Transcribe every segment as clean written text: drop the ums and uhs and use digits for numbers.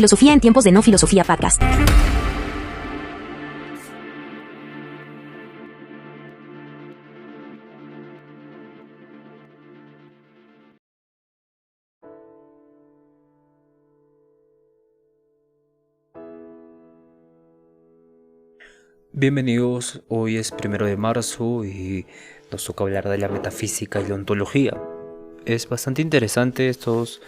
Filosofía en tiempos de no filosofía podcast. Bienvenidos, hoy es 1 de marzo y nos toca hablar de la metafísica y la ontología. Es bastante interesante estos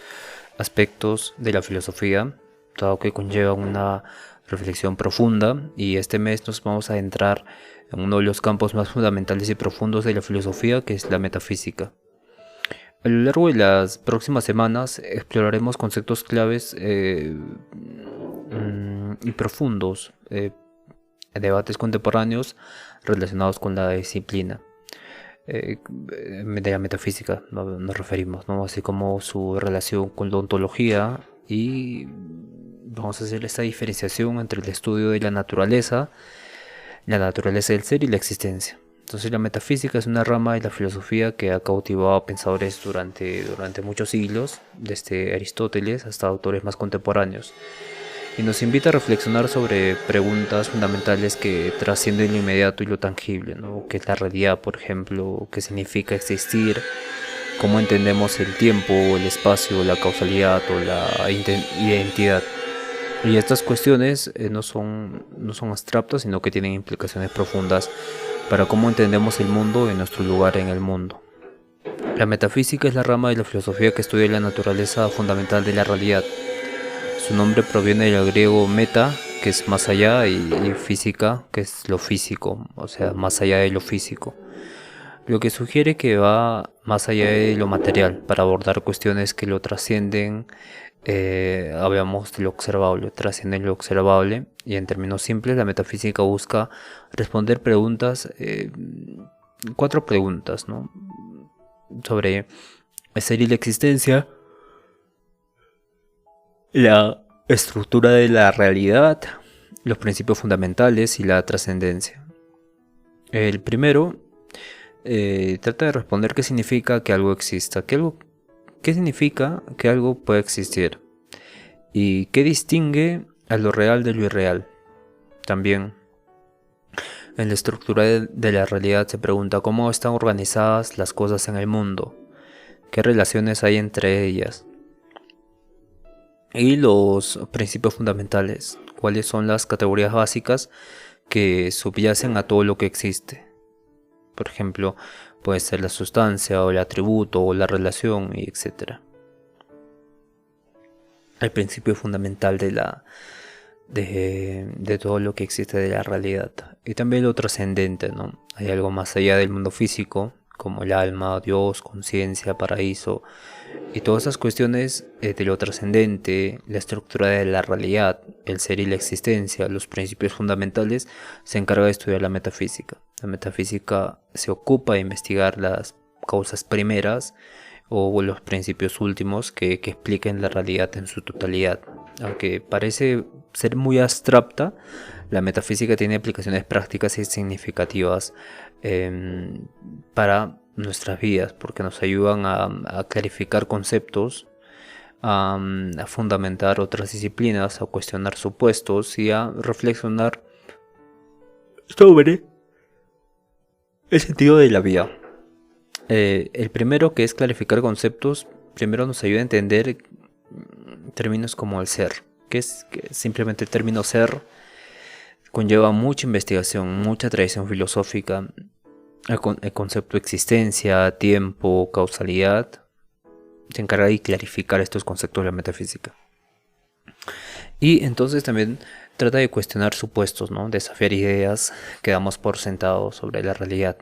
aspectos de la filosofía, dado que conllevan una reflexión profunda, y este mes nos vamos a adentrar en uno de los campos más fundamentales y profundos de la filosofía, que es la metafísica. A lo largo de las próximas semanas exploraremos conceptos claves y profundos, debates contemporáneos relacionados con la disciplina de la metafísica, nos referimos, ¿no? Así como su relación con la ontología, y vamos a hacer esta diferenciación entre el estudio de la naturaleza del ser y la existencia. Entonces la metafísica es una rama de la filosofía que ha cautivado a pensadores durante muchos siglos, desde Aristóteles hasta autores más contemporáneos, y nos invita a reflexionar sobre preguntas fundamentales que trascienden lo inmediato y lo tangible, ¿no? ¿Qué es la realidad, por ejemplo? ¿Qué significa existir? ¿Cómo entendemos el tiempo, el espacio, la causalidad o la identidad? Y estas cuestiones no son abstractas, sino que tienen implicaciones profundas para cómo entendemos el mundo y nuestro lugar en el mundo. La metafísica es la rama de la filosofía que estudia la naturaleza fundamental de la realidad. Su nombre proviene del griego meta, que es más allá, y física, que es lo físico, o sea, más allá de lo físico. Lo que sugiere que va más allá de lo material, para abordar cuestiones que lo trascienden, hablamos de lo observable, trascienden lo observable, y en términos simples, la metafísica busca responder preguntas, 4 preguntas, ¿no? Sobre el ser y la existencia, la estructura de la realidad, los principios fundamentales y la trascendencia. El primero trata de responder qué significa que algo exista, qué significa que algo puede existir y qué distingue a lo real de lo irreal. También en la estructura de la realidad se pregunta cómo están organizadas las cosas en el mundo, qué relaciones hay entre ellas. Y los principios fundamentales, cuáles son las categorías básicas que subyacen a todo lo que existe. Por ejemplo, puede ser la sustancia o el atributo o la relación, y etc. El principio fundamental de todo lo que existe de la realidad. Y también lo trascendente, ¿no? Hay algo más allá del mundo físico, como el alma, Dios, conciencia, paraíso, y todas esas cuestiones de lo trascendente, la estructura de la realidad, el ser y la existencia, los principios fundamentales, se encarga de estudiar la metafísica. La metafísica se ocupa de investigar las causas primeras o los principios últimos que expliquen la realidad en su totalidad. Aunque parece ser muy abstracta, la metafísica tiene aplicaciones prácticas y significativas para nuestras vidas, porque nos ayudan a clarificar conceptos, a fundamentar otras disciplinas, a cuestionar supuestos y a reflexionar sobre el sentido de la vida. El primero, que es clarificar conceptos, primero nos ayuda a entender términos como el ser, que simplemente el término ser conlleva mucha investigación, mucha tradición filosófica. El concepto de existencia, tiempo, causalidad, se encarga de clarificar estos conceptos de la metafísica. Y entonces también trata de cuestionar supuestos, ¿no? Desafiar ideas que damos por sentado sobre la realidad.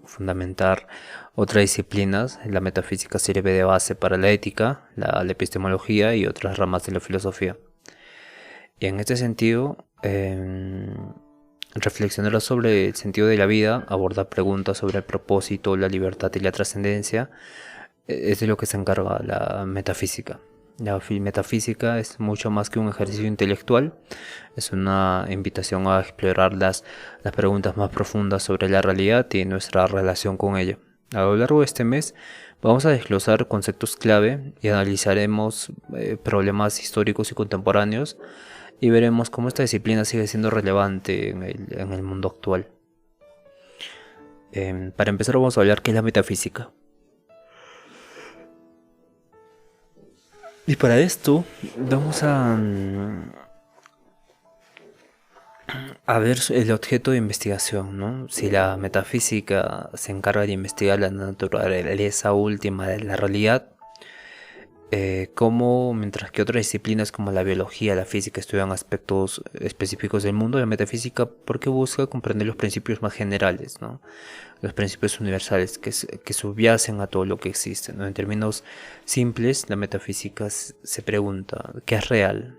Fundamentar otras disciplinas. La metafísica sirve de base para la ética, la epistemología y otras ramas de la filosofía. Y en este sentido, reflexionar sobre el sentido de la vida, abordar preguntas sobre el propósito, la libertad y la trascendencia, es de lo que se encarga la metafísica. La metafísica es mucho más que un ejercicio intelectual, es una invitación a explorar las preguntas más profundas sobre la realidad y nuestra relación con ella. A lo largo de este mes Vamos a desglosar conceptos clave y analizaremos problemas históricos y contemporáneos y veremos cómo esta disciplina sigue siendo relevante en el mundo actual. Para empezar vamos a hablar qué es la metafísica. Y para esto vamos a ver el objeto de investigación, ¿no? Si la metafísica se encarga de investigar la naturaleza última de la realidad, como mientras que otras disciplinas como la biología, la física estudian aspectos específicos del mundo, la metafísica porque busca comprender los principios más generales, ¿no? Los principios universales que subyacen a todo lo que existe, ¿no? En términos simples, la metafísica se pregunta, ¿qué es real?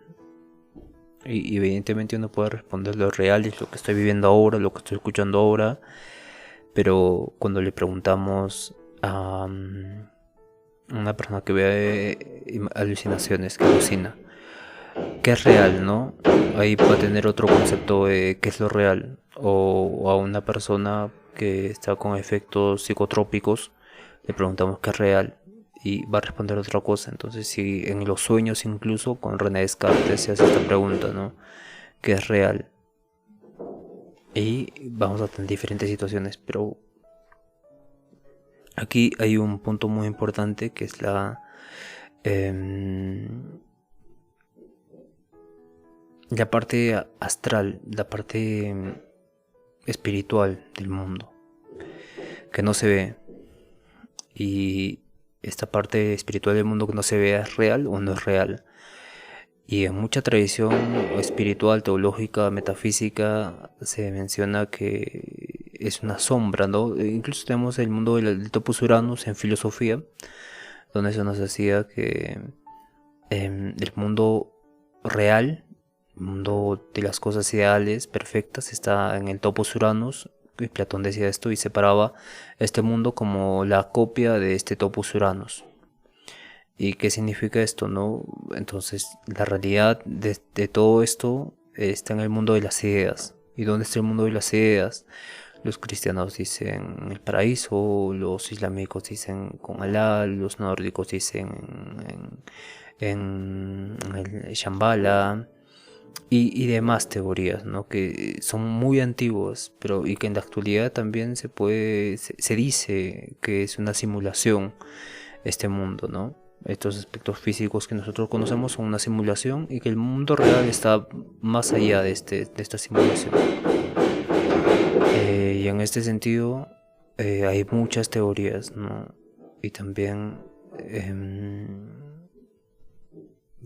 Y evidentemente uno puede responder lo real es lo que estoy viviendo ahora, lo que estoy escuchando ahora, pero cuando le preguntamos a una persona que ve alucinaciones, que alucina, ¿qué es real, no? Ahí va a tener otro concepto de qué es lo real. O a una persona que está con efectos psicotrópicos, le preguntamos qué es real y va a responder otra cosa. Entonces, si en los sueños incluso con René Descartes se hace esta pregunta, ¿no? ¿Qué es real? Y vamos a tener diferentes situaciones, pero aquí hay un punto muy importante que es la parte astral, la parte espiritual del mundo, que no se ve. Y esta parte espiritual del mundo que no se ve es real o no es real. Y en mucha tradición espiritual, teológica, metafísica, se menciona que es una sombra, ¿no? Incluso tenemos el mundo del Topos Uranus en filosofía, donde se nos decía que el mundo real, el mundo de las cosas ideales, perfectas, está en el Topos Uranus. Y Platón decía esto y separaba este mundo como la copia de este Topos Uranus. ¿Y qué significa esto, no? Entonces, la realidad de todo esto está en el mundo de las ideas. ¿Y dónde está el mundo de las ideas? Los cristianos dicen el paraíso, los islámicos dicen con Alá, los nórdicos dicen en el Shambhala y demás teorías, ¿no? Que son muy antiguas, pero y que en la actualidad también se dice que es una simulación este mundo, ¿no? Estos aspectos físicos que nosotros conocemos son una simulación y que el mundo real está más allá de esta simulación. Y en este sentido hay muchas teorías, ¿no? Y también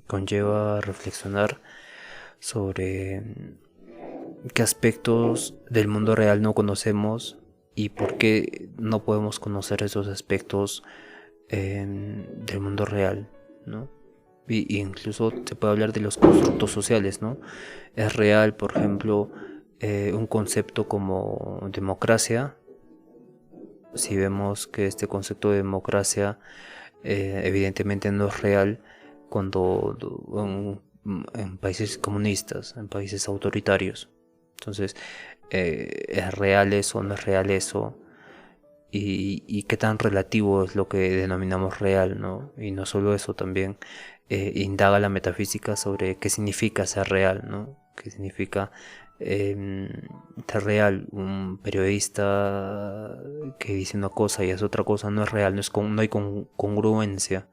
conlleva reflexionar sobre qué aspectos del mundo real no conocemos y por qué no podemos conocer esos aspectos del mundo real, ¿no? Y incluso se puede hablar de los constructos sociales, ¿no? Es real, por ejemplo, un concepto como democracia. Si vemos que este concepto de democracia evidentemente no es real cuando en países comunistas, en países autoritarios. Entonces, ¿es real eso? ¿No es real eso? Y qué tan relativo es lo que denominamos real, ¿no? Y no solo eso, también indaga la metafísica sobre qué significa ser real, ¿no? ¿Qué significa ser real? Un periodista que dice una cosa y hace otra cosa no es real, no hay congruencia.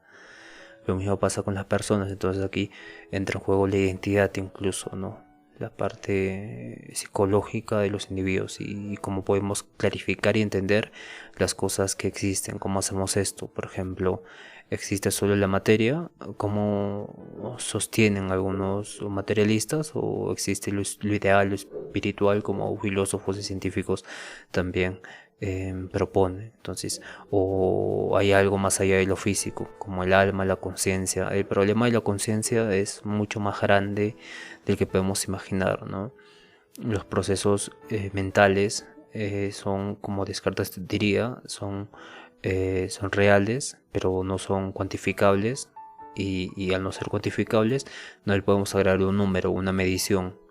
Lo mismo pasa con las personas, entonces aquí entra en juego la identidad incluso, ¿no? La parte psicológica de los individuos y cómo podemos clarificar y entender las cosas que existen, cómo hacemos esto. Por ejemplo, existe solo la materia, cómo sostienen algunos materialistas, o existe lo ideal, lo espiritual, como filósofos y científicos también propone. Entonces, o hay algo más allá de lo físico, como el alma, la conciencia. El problema de la conciencia es mucho más grande del que podemos imaginar, ¿no? Los procesos mentales son, como Descartes diría, son reales, pero no son cuantificables, y al no ser cuantificables no le podemos agregar un número, una medición.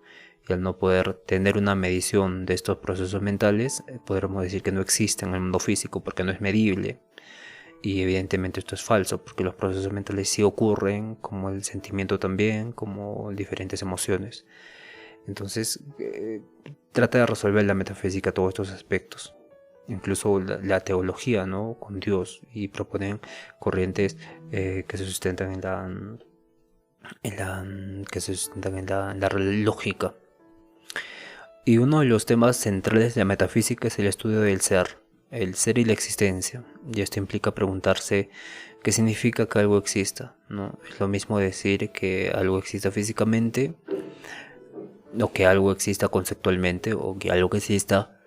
Y al no poder tener una medición de estos procesos mentales, podremos decir que no existe en el mundo físico porque no es medible. y evidentemente esto es falso, porque los procesos mentales sí ocurren, como el sentimiento también, como diferentes emociones. Entonces, trata de resolver la metafísica todos estos aspectos. Incluso la teología, ¿no? Con Dios, y proponen corrientes que se sustentan en la lógica. Y uno de los temas centrales de la metafísica es el estudio del ser, el ser y la existencia. Y esto implica preguntarse qué significa que algo exista, ¿no? Es lo mismo decir que algo exista físicamente, o que algo exista conceptualmente, o que algo exista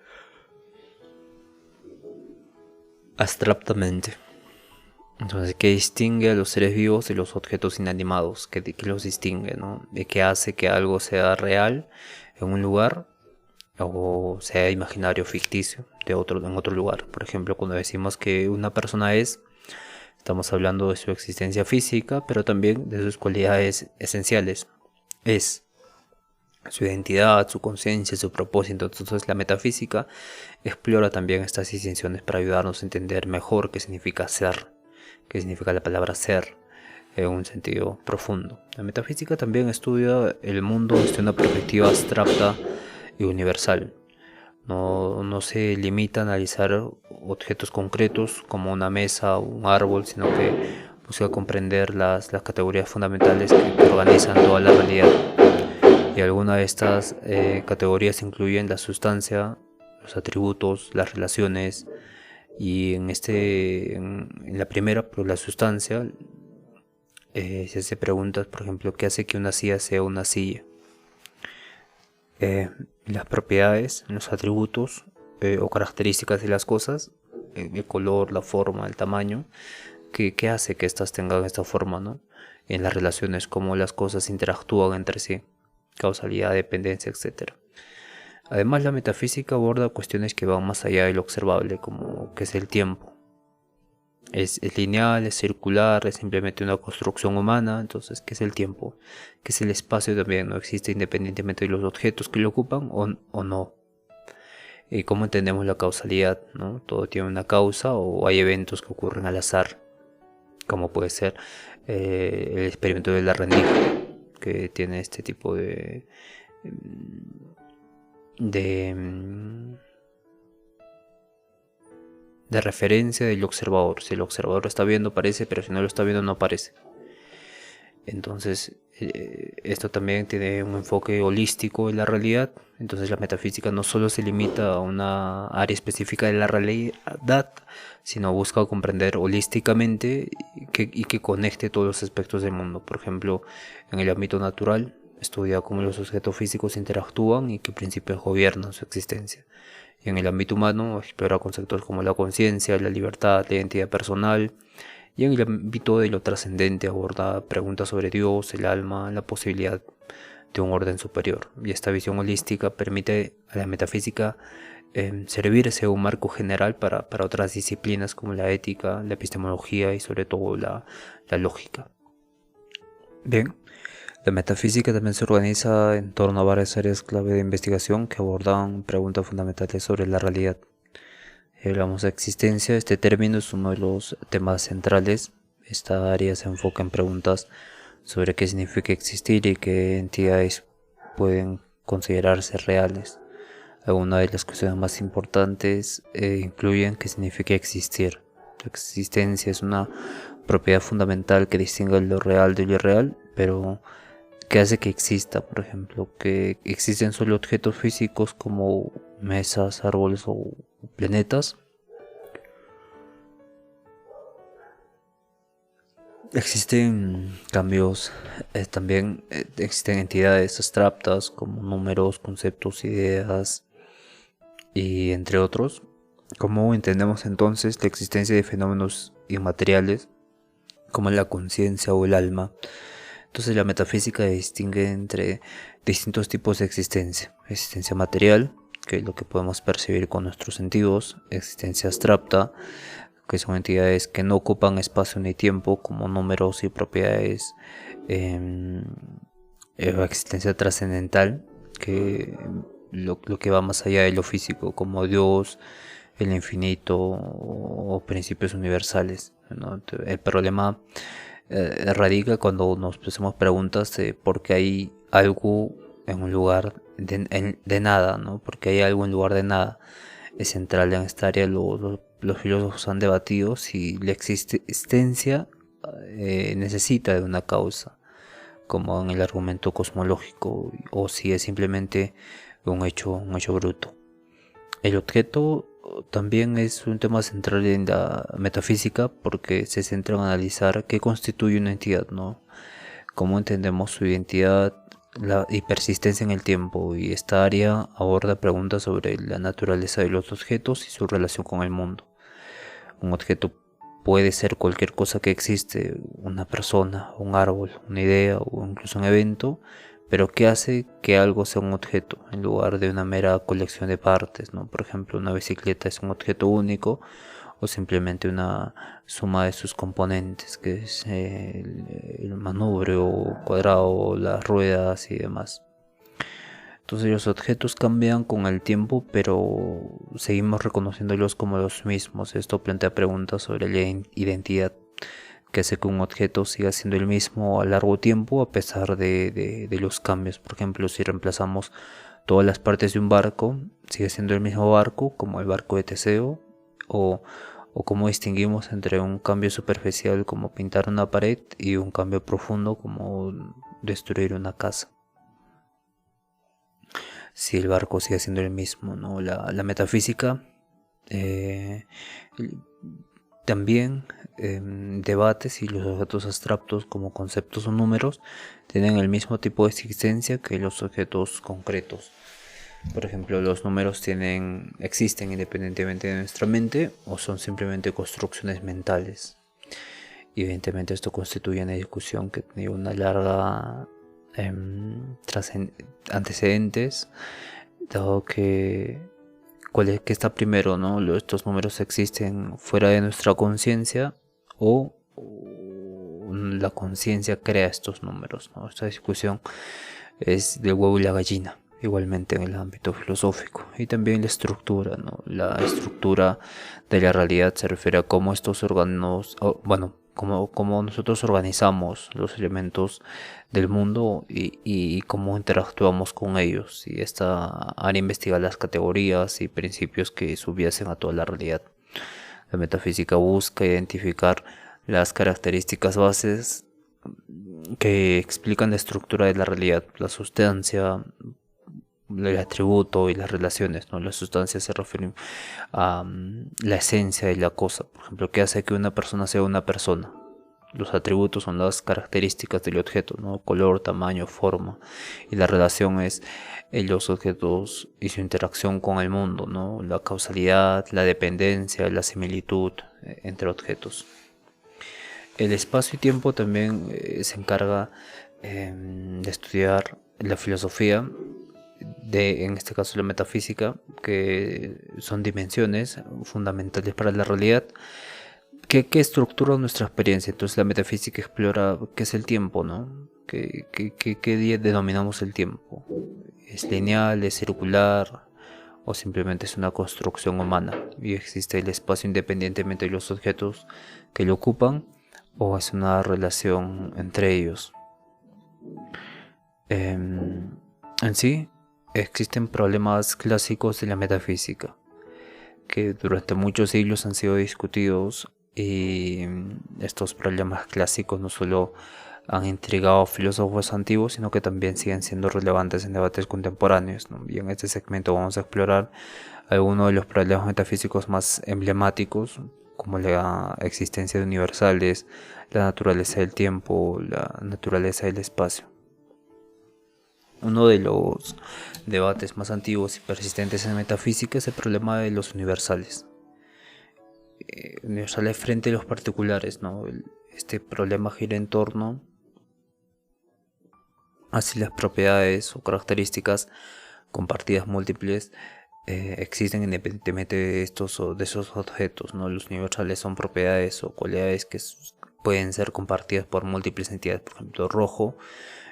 abstractamente. Entonces, ¿qué distingue a los seres vivos de los objetos inanimados? ¿Qué los distingue, no? ¿De qué hace que algo sea real en un lugar o sea imaginario, ficticio en otro lugar? Por ejemplo, cuando decimos que una persona estamos hablando de su existencia física, pero también de sus cualidades esenciales. Es su identidad, su conciencia, su propósito. Entonces la metafísica explora también estas distinciones para ayudarnos a entender mejor qué significa ser, qué significa la palabra ser en un sentido profundo. La metafísica también estudia el mundo desde una perspectiva abstracta y universal. No se limita a analizar objetos concretos como una mesa o un árbol, sino que busca comprender las categorías fundamentales que organizan toda la realidad. Y algunas de estas categorías incluyen la sustancia, los atributos, las relaciones. Y en la primera, por la sustancia, se hace preguntas, por ejemplo, ¿qué hace que una silla sea una silla? Las propiedades, los atributos o características de las cosas, el color, la forma, el tamaño, ¿qué hace que éstas tengan esta forma, ¿no? En las relaciones, cómo las cosas interactúan entre sí, causalidad, dependencia, etc. Además, la metafísica aborda cuestiones que van más allá de lo observable, como qué es el tiempo. Es lineal, es circular, es simplemente una construcción humana. Entonces, ¿qué es el tiempo? ¿Qué es el espacio también? ¿No existe independientemente de los objetos que lo ocupan o no? ¿Y cómo entendemos la causalidad, ¿no? Todo tiene una causa o hay eventos que ocurren al azar, como puede ser el experimento de la rendija, que tiene este tipo de referencia del observador. Si el observador lo está viendo, parece, pero si no lo está viendo, no parece. Entonces, esto también tiene un enfoque holístico en la realidad. Entonces, la metafísica no solo se limita a una área específica de la realidad, sino busca comprender holísticamente y que conecte todos los aspectos del mundo. Por ejemplo, en el ámbito natural, estudia cómo los objetos físicos interactúan y qué principios gobiernan su existencia. Y en el ámbito humano, explora conceptos como la conciencia, la libertad, la identidad personal. Y en el ámbito de lo trascendente aborda preguntas sobre Dios, el alma, la posibilidad de un orden superior. Y esta visión holística permite a la metafísica servirse de un marco general para otras disciplinas como la ética, la epistemología y sobre todo la lógica. Bien, la metafísica también se organiza en torno a varias áreas clave de investigación que abordan preguntas fundamentales sobre la realidad. Hablamos de existencia. Este término es uno de los temas centrales. Esta área se enfoca en preguntas sobre qué significa existir y qué entidades pueden considerarse reales. Algunas de las cuestiones más importantes incluyen qué significa existir. La existencia es una propiedad fundamental que distingue lo real de lo irreal, pero ¿qué hace que exista? Por ejemplo, que existen solo objetos físicos como mesas, árboles o planetas. Existen cambios, también existen entidades abstractas como números, conceptos, ideas y entre otros. ¿Cómo entendemos entonces la existencia de fenómenos inmateriales como la conciencia o el alma? Entonces la metafísica distingue entre distintos tipos de existencia. Existencia material, que es lo que podemos percibir con nuestros sentidos. Existencia abstracta, que son entidades que no ocupan espacio ni tiempo, como números y propiedades. Existencia trascendental, que lo que va más allá de lo físico, como Dios, el infinito o principios universales. ¿no? El problema radica cuando nos hacemos preguntas de por qué hay algo en un lugar de nada, ¿no? Porque hay algo en lugar de nada. Es central en esta área. Los filósofos han debatido si la existencia necesita de una causa, como en el argumento cosmológico, o si es simplemente un hecho bruto. El objeto también es un tema central en la metafísica porque se centra en analizar qué constituye una entidad, ¿no? Cómo entendemos su identidad y persistencia en el tiempo, y esta área aborda preguntas sobre la naturaleza de los objetos y su relación con el mundo. Un objeto puede ser cualquier cosa que existe, una persona, un árbol, una idea o incluso un evento, pero ¿qué hace que algo sea un objeto en lugar de una mera colección de partes, ¿no? Por ejemplo, una bicicleta es un objeto único o simplemente una suma de sus componentes, que es el manubrio cuadrado, las ruedas y demás. Entonces los objetos cambian con el tiempo, pero seguimos reconociéndolos como los mismos. Esto plantea preguntas sobre la identidad, que hace que un objeto siga siendo el mismo a largo tiempo a pesar de los cambios. Por ejemplo, si reemplazamos todas las partes de un barco, sigue siendo el mismo barco, como el barco de Teseo, o cómo distinguimos entre un cambio superficial como pintar una pared y un cambio profundo como destruir una casa. Si el barco sigue siendo el mismo, ¿no? La metafísica también debate si los objetos abstractos como conceptos o números tienen el mismo tipo de existencia que los objetos concretos. Por ejemplo, los números existen independientemente de nuestra mente o son simplemente construcciones mentales. Y evidentemente esto constituye una discusión que tiene una larga antecedentes, dado que qué está primero, ¿no? Estos números existen fuera de nuestra conciencia o la conciencia crea estos números, ¿no? Esta discusión es del huevo y la gallina, igualmente en el ámbito filosófico. Y también la estructura, ¿no? La estructura de la realidad se refiere a cómo estos órganos, cómo nosotros organizamos los elementos del mundo y cómo interactuamos con ellos. Y esta área investiga las categorías y principios que subyacen a toda la realidad. La metafísica busca identificar las características bases que explican la estructura de la realidad, la sustancia, el atributo y las relaciones, ¿no? La sustancia se refiere a la esencia de la cosa. Por ejemplo, ¿qué hace que una persona sea una persona? Los atributos son las características del objeto, ¿no? Color, tamaño, forma. Y la relación es los objetos y su interacción con el mundo, ¿no? La causalidad, la dependencia, la similitud entre objetos. El espacio y tiempo también se encarga de estudiar la filosofía, en este caso la metafísica, que son dimensiones fundamentales para la realidad que estructura nuestra experiencia. Entonces la metafísica explora qué es el tiempo, ¿no? ¿Qué día denominamos el tiempo? ¿Es lineal, es circular o simplemente es una construcción humana? ¿Y existe el espacio independientemente de los objetos que lo ocupan o es una relación entre ellos? En sí, existen problemas clásicos de la metafísica que durante muchos siglos han sido discutidos, y estos problemas clásicos no solo han intrigado a filósofos antiguos, sino que también siguen siendo relevantes en debates contemporáneos, ¿no? Y en este segmento vamos a explorar algunos de los problemas metafísicos más emblemáticos, como la existencia de universales, la naturaleza del tiempo, la naturaleza del espacio. Uno de los debates más antiguos y persistentes en metafísica es el problema de los universales. Universales frente a los particulares, ¿no? Este problema gira en torno a si las propiedades o características compartidas múltiples existen independientemente de esos objetos, ¿no? Los universales son propiedades o cualidades que pueden ser compartidas por múltiples entidades. Por ejemplo, rojo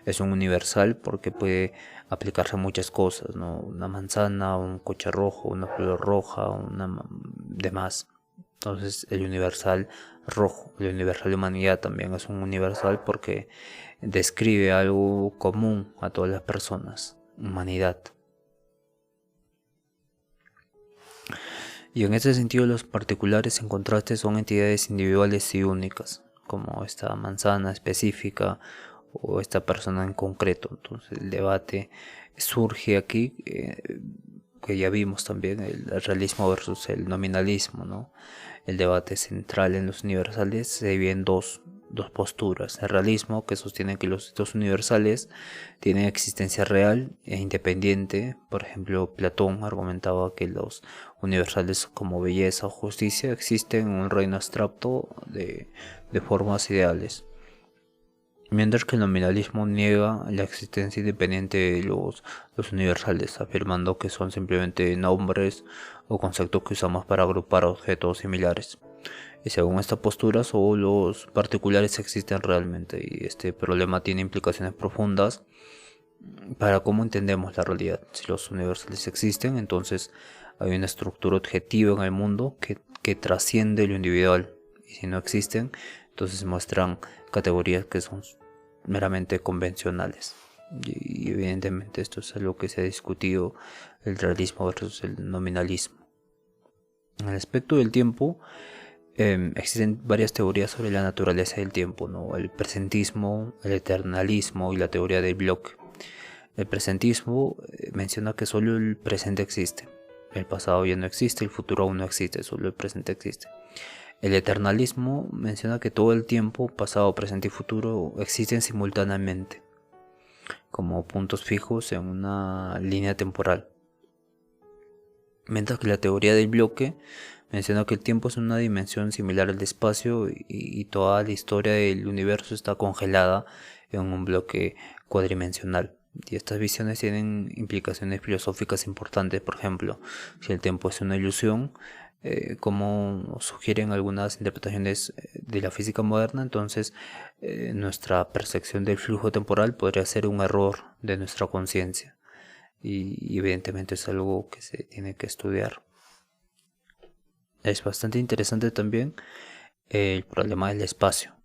es un universal porque puede aplicarse a muchas cosas, ¿no? Una manzana, un coche rojo, una flor roja, demás. Entonces el universal rojo, el universal de humanidad también es un universal porque describe algo común a todas las personas, humanidad. Y en ese sentido los particulares en contraste son entidades individuales y únicas, como esta manzana específica o esta persona en concreto. Entonces el debate surge aquí, que ya vimos también, el realismo versus el nominalismo, ¿no? El debate central en los universales se divide en dos posturas. El realismo, que sostiene que los hechos universales tienen existencia real e independiente. Por ejemplo, Platón argumentaba que los universales como belleza o justicia existen en un reino abstracto de formas ideales. Mientras que el nominalismo niega la existencia independiente de los universales, afirmando que son simplemente nombres o conceptos que usamos para agrupar objetos similares. Y según esta postura, solo los particulares existen realmente, y este problema tiene implicaciones profundas para cómo entendemos la realidad. Si los universales existen, entonces hay una estructura objetiva en el mundo que trasciende lo individual, y si no existen, entonces muestran categorías que son meramente convencionales. Y evidentemente esto es algo que se ha discutido, el realismo versus el nominalismo. En el aspecto del tiempo, existen varias teorías sobre la naturaleza del tiempo, ¿no? El presentismo, el eternalismo y la teoría del bloque. El presentismo menciona que solo el presente existe. El pasado ya no existe, el futuro aún no existe, solo el presente existe. El eternalismo menciona que todo el tiempo, pasado, presente y futuro, existen simultáneamente, como puntos fijos en una línea temporal. Mientras que la teoría del bloque menciona que el tiempo es una dimensión similar al espacio y toda la historia del universo está congelada en un bloque cuadridimensional. Y estas visiones tienen implicaciones filosóficas importantes. Por ejemplo, si el tiempo es una ilusión, como sugieren algunas interpretaciones de la física moderna, entonces nuestra percepción del flujo temporal podría ser un error de nuestra conciencia. Y evidentemente es algo que se tiene que estudiar. Es bastante interesante también el problema del espacio.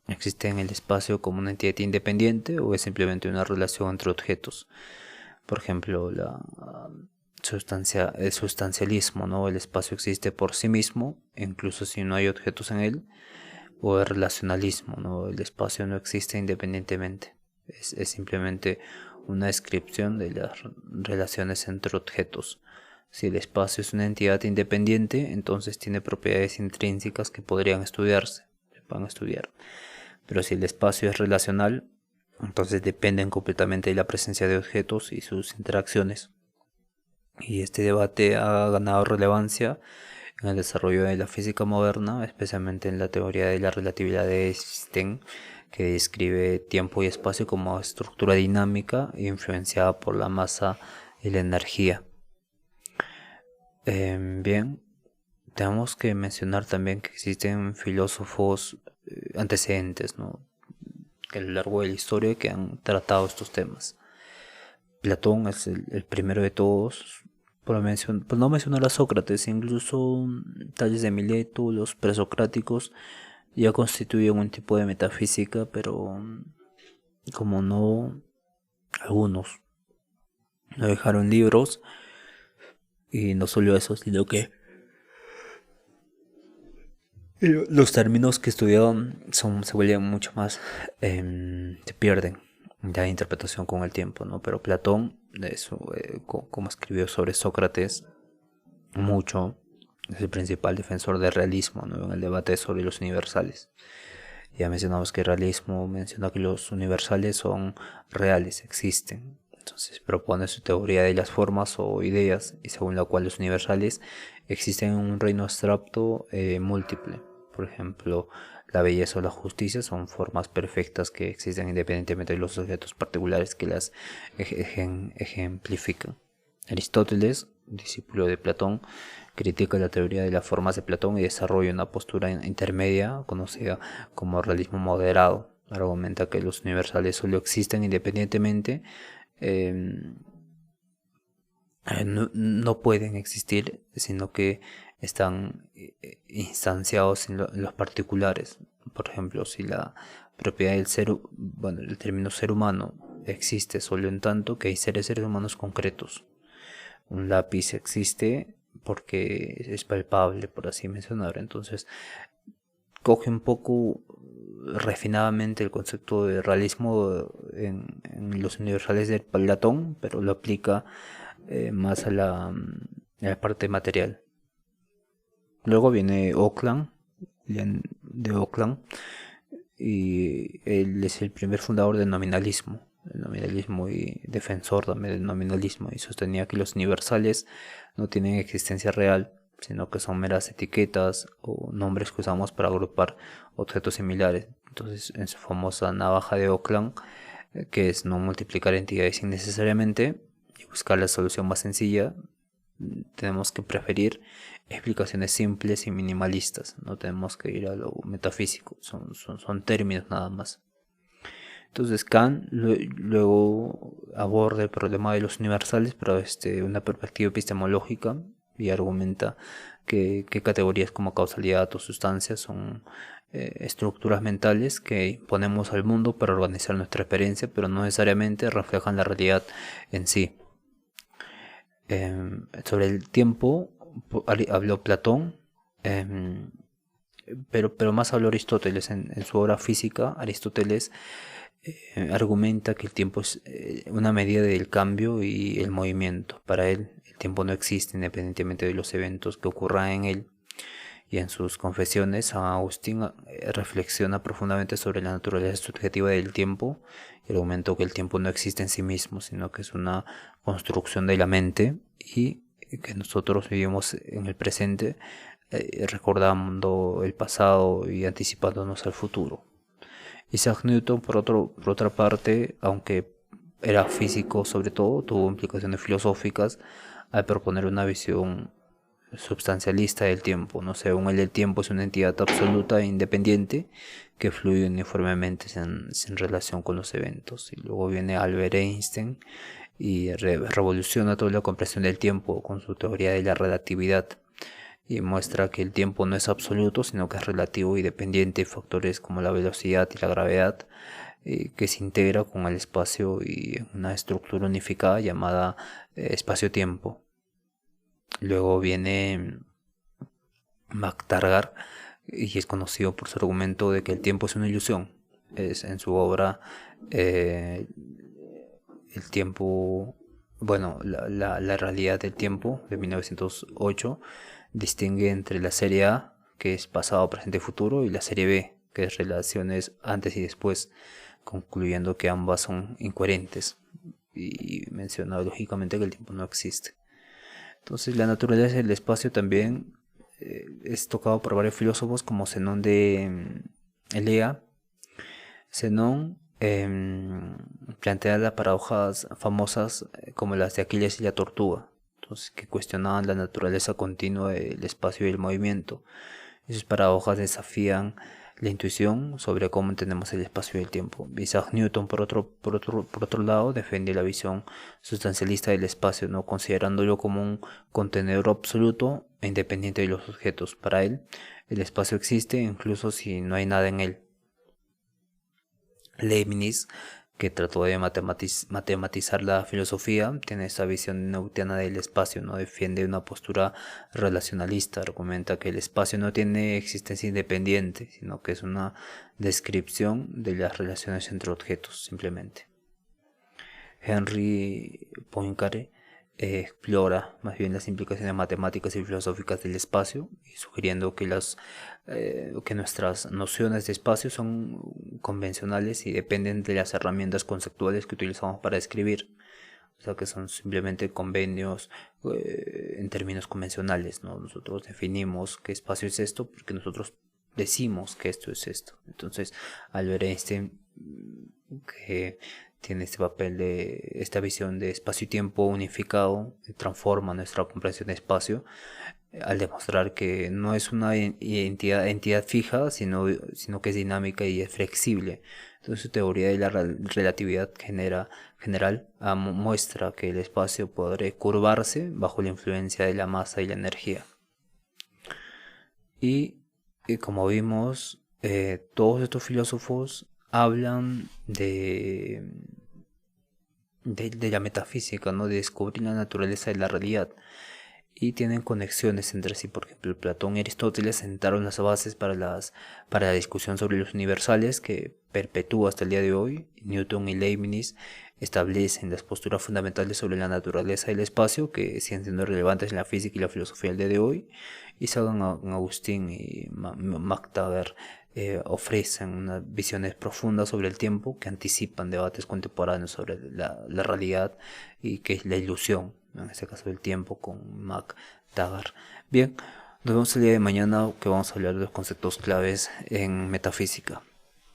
¿Existe en el espacio como una entidad independiente o es simplemente una relación entre objetos? Por ejemplo, el sustancialismo, ¿no? El espacio existe por sí mismo, incluso si no hay objetos en él. O el relacionalismo, ¿no? El espacio no existe independientemente. Es simplemente una descripción de las relaciones entre objetos. Si el espacio es una entidad independiente, entonces tiene propiedades intrínsecas que podrían estudiarse, se pueden estudiar. Pero si el espacio es relacional, entonces dependen completamente de la presencia de objetos y sus interacciones. Y este debate ha ganado relevancia en el desarrollo de la física moderna, especialmente en la teoría de la relatividad de Einstein, que describe tiempo y espacio como estructura dinámica influenciada por la masa y la energía. Bien, tenemos que mencionar también que existen filósofos antecedentes, ¿no? Que a lo largo de la historia que han tratado estos temas. Platón es el primero de todos, por no mencionar a Sócrates, incluso Tales de Mileto, los presocráticos ya constituyen un tipo de metafísica, pero como no, algunos no dejaron libros, y no solo eso, sino que los términos que estudiaban se vuelven mucho más, se pierden de interpretación con el tiempo, ¿no? Pero Platón, como escribió sobre Sócrates mucho, es el principal defensor del realismo, ¿no? En el debate sobre los universales. Ya mencionamos que el realismo menciona que los universales son reales, existen. Entonces propone su teoría de las formas o ideas, y según la cual los universales existen en un reino abstracto múltiple. Por ejemplo, la belleza o la justicia son formas perfectas que existen independientemente de los objetos particulares que las ejemplifican. Aristóteles, discípulo de Platón, critica la teoría de las formas de Platón y desarrolla una postura intermedia conocida como realismo moderado. Argumenta que los universales solo existen independientemente, no pueden existir, sino que están instanciados en los particulares. Por ejemplo, si la propiedad del bueno, el término ser humano existe solo en tanto que hay seres humanos concretos. Un lápiz existe porque es palpable, por así mencionar. Entonces, coge un poco refinadamente el concepto de realismo en los universales de Platón, pero lo aplica más a la parte material. Luego viene Auckland, de Auckland, y él es el primer fundador del nominalismo. El nominalismo y defensor también del nominalismo, y sostenía que los universales no tienen existencia real, sino que son meras etiquetas o nombres que usamos para agrupar objetos similares. Entonces, en su famosa navaja de Auckland, que es no multiplicar entidades innecesariamente y buscar la solución más sencilla, tenemos que preferir explicaciones simples y minimalistas. No tenemos que ir a lo metafísico, son términos nada más. Entonces Kant luego aborda el problema de los universales, pero desde una perspectiva epistemológica, y argumenta que categorías como causalidad o sustancia son estructuras mentales que imponemos al mundo para organizar nuestra experiencia, pero no necesariamente reflejan la realidad en sí. Sobre el tiempo habló Platón, pero más habló Aristóteles. En su obra Física, Aristóteles argumenta que el tiempo es una medida del cambio y el movimiento. Para él, el tiempo no existe independientemente de los eventos que ocurran en él. Y en sus confesiones, San Agustín reflexiona profundamente sobre la naturaleza subjetiva del tiempo y argumentó que el tiempo no existe en sí mismo, sino que es una construcción de la mente y que nosotros vivimos en el presente recordando el pasado y anticipándonos al futuro. Isaac Newton, por otra parte, aunque era físico sobre todo, tuvo implicaciones filosóficas al proponer una visión substancialista del tiempo. No, según él, el tiempo es una entidad absoluta e independiente que fluye uniformemente sin relación con los eventos. Y luego viene Albert Einstein y revoluciona toda la comprensión del tiempo con su teoría de la relatividad y muestra que el tiempo no es absoluto, sino que es relativo y dependiente de factores como la velocidad y la gravedad, que se integra con el espacio y una estructura unificada llamada espacio-tiempo. Luego viene MacTaggart y es conocido por su argumento de que el tiempo es una ilusión. Es en su obra el tiempo, bueno, la realidad del tiempo de 1908 distingue entre la serie A, que es pasado, presente y futuro, y la serie B, que es relaciones antes y después, concluyendo que ambas son incoherentes y menciona lógicamente que el tiempo no existe. Entonces la naturaleza del espacio también es tocado por varios filósofos como Zenón de Elea. Zenón plantea las paradojas famosas como las de Aquiles y la tortuga, entonces, que cuestionaban la naturaleza continua del espacio y el movimiento. Esas paradojas desafían la intuición sobre cómo entendemos el espacio y el tiempo. Isaac Newton, por otro lado, defiende la visión sustancialista del espacio, ¿no?, considerándolo como un contenedor absoluto e independiente de los objetos. Para él, el espacio existe incluso si no hay nada en él. Leibniz, que trató de matematizar la filosofía, tiene esa visión newtoniana del espacio, ¿no? Defiende una postura relacionalista, argumenta que el espacio no tiene existencia independiente, sino que es una descripción de las relaciones entre objetos, simplemente. Henry Poincaré explora más bien las implicaciones matemáticas y filosóficas del espacio, y sugiriendo que nuestras nociones de espacio son convencionales y dependen de las herramientas conceptuales que utilizamos para escribir. O sea, que son simplemente convenios en términos convencionales, ¿no? Nosotros definimos qué espacio es esto porque nosotros decimos que esto es esto. Entonces, Albert Einstein, que tiene este papel de esta visión de espacio y tiempo unificado, transforma nuestra comprensión de espacio al demostrar que no es una entidad fija, sino que es dinámica y es flexible. Entonces su teoría de la relatividad general muestra que el espacio podrá curvarse bajo la influencia de la masa y la energía. Y como vimos, todos estos filósofos hablan de la metafísica, ¿no? De descubrir la naturaleza de la realidad. Y tienen conexiones entre sí. Por ejemplo, Platón y Aristóteles sentaron las bases para la discusión sobre los universales que perpetúa hasta el día de hoy. Newton y Leibniz establecen las posturas fundamentales sobre la naturaleza del espacio que siguen siendo relevantes en la física y la filosofía del día de hoy. Y Sagan Agustín y MacTaggert ofrecen unas visiones profundas sobre el tiempo que anticipan debates contemporáneos sobre la realidad y que es la ilusión, ¿no? En este caso el tiempo, con MacTaggert. Bien, nos vemos el día de mañana, que vamos a hablar de los conceptos claves en metafísica.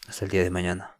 Hasta el día de mañana.